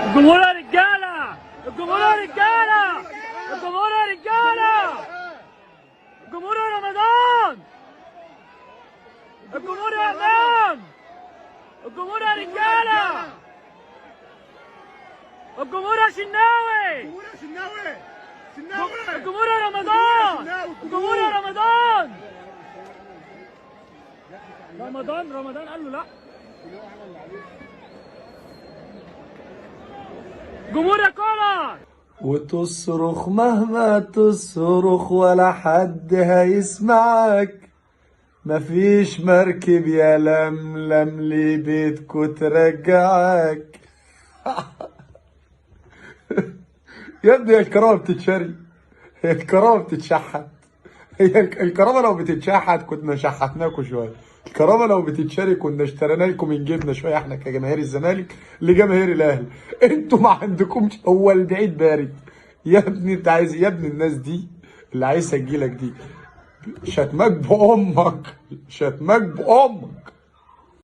الجمهور يا رجاله، الجمهور يا رجاله، الجمهور يا رجاله، الجمهور يا رمضان، الجمهور يا امام، الجمهور يا رجاله، الجمهور يا شناوي، الجمهور يا رمضان، الجمهور يا رمضان. رمضان قال له لا. جمهور يا كولر. وتصرخ مهما تصرخ ولا حد هيسمعك، مفيش مركب يا لملم لبيتكو ترجعك. يا ابني هي الكرامة بتتشري، هي الكرامة بتتشحت. هي الكرامة لو بتتشحت كنا شحتناكوا شوية، الكرامة لو بتتشري كنا اشترينا لكم من جيبنا شوية احنا كجماهير الزمالك لجماهير الاهلي. انتوا ما عندكمش، هو البعيد بارد. يا ابني انت عايز، يا ابني الناس دي اللي عايز تجيلك دي شتمك بأمك، شتمك بأمك.